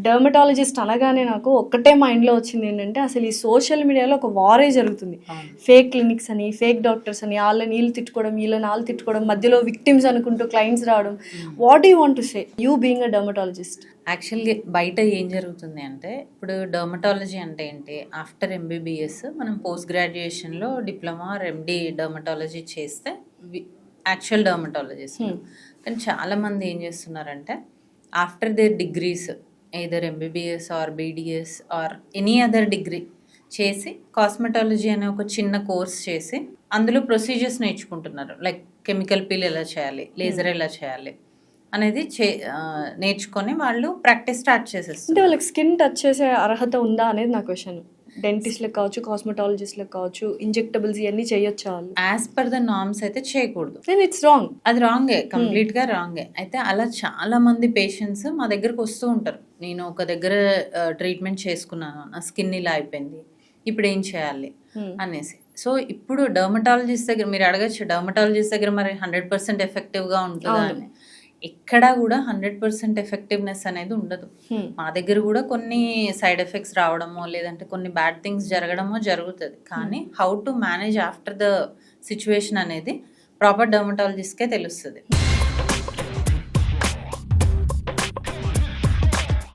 Dermatologist అనగానే నాకు ఒక్కటే మైండ్లో వచ్చింది ఏంటంటే అసలు ఈ సోషల్ మీడియాలో ఒక వారే జరుగుతుంది. ఫేక్ క్లినిక్స్ అని, ఫేక్ డాక్టర్స్ అని, వాళ్ళని వీళ్ళు తిట్టుకోవడం, వీళ్ళని వాళ్ళు తిట్టుకోవడం, మధ్యలో విక్టిమ్స్ అనుకుంటూ క్లయింట్స్ రావడం. What you want to say you being a dermatologist? యాక్చువల్గా బయట ఏం జరుగుతుంది అంటే, ఇప్పుడు డర్మటాలజీ అంటే ఏంటి, ఆఫ్టర్ ఎంబీబీఎస్ మనం పోస్ట్ గ్రాడ్యుయేషన్లో డిప్లొమా ఆర్ ఎండి డర్మటాలజీ చేస్తే యాక్చువల్ డర్మటాలజిస్ట్. కానీ చాలామంది ఏం చేస్తున్నారంటే after their degrees either MBBS or BDS or any other degree చేసి కాస్మెటాలజీ అనే ఒక చిన్న కోర్స్ చేసి అందులో ప్రొసీజర్స్ నేర్చుకుంటున్నారు. లైక్ కెమికల్ పీల్ ఎలా చేయాలి, లేజర్ ఎలా చేయాలి అనేది నేర్చుకొని వాళ్ళు ప్రాక్టీస్ స్టార్ట్ చేసేస్తారు. అంటే వాళ్ళకి స్కిన్ టచ్ చేసే అర్హత ఉందా అనేది నా క్వశ్చన్. డెంటిస్ట్లకు కావచ్చు, కాస్మెటాలజిస్ట్లకు కావచ్చు, ఇంజెక్టబుల్స్ ఇవన్నీ చేయొచ్చా వాళ్ళు? యాజ్ పర్ ద నార్మ్స్ అయితే చేయకూడదు. Then it's wrong. అది రాంగే, కంప్లీట్గా రాంగే. అయితే అలా చాలా మంది పేషెంట్స్ మా దగ్గరకు వస్తూ ఉంటారు. నేను ఒక దగ్గర ట్రీట్మెంట్ చేసుకున్నాను, నా స్కిన్ ఇలా అయిపోయింది, ఇప్పుడు ఏం చేయాలి అనేసి. సో ఇప్పుడు డర్మటాలజిస్ట్ దగ్గర మీరు అడగచ్చు, డర్మటాలజిస్ట్ దగ్గర మరి 100% ఎఫెక్టివ్గా ఉంటుందా అని. ఎక్కడా కూడా 100% ఎఫెక్టివ్నెస్ అనేది ఉండదు. మా దగ్గర కూడా కొన్ని సైడ్ ఎఫెక్ట్స్ రావడమో లేదంటే కొన్ని బ్యాడ్ థింగ్స్ జరగడమో జరుగుతుంది. కానీ how to manage after the situation అనేది ప్రాపర్ డర్మటాలజిస్ట్కే తెలుస్తుంది.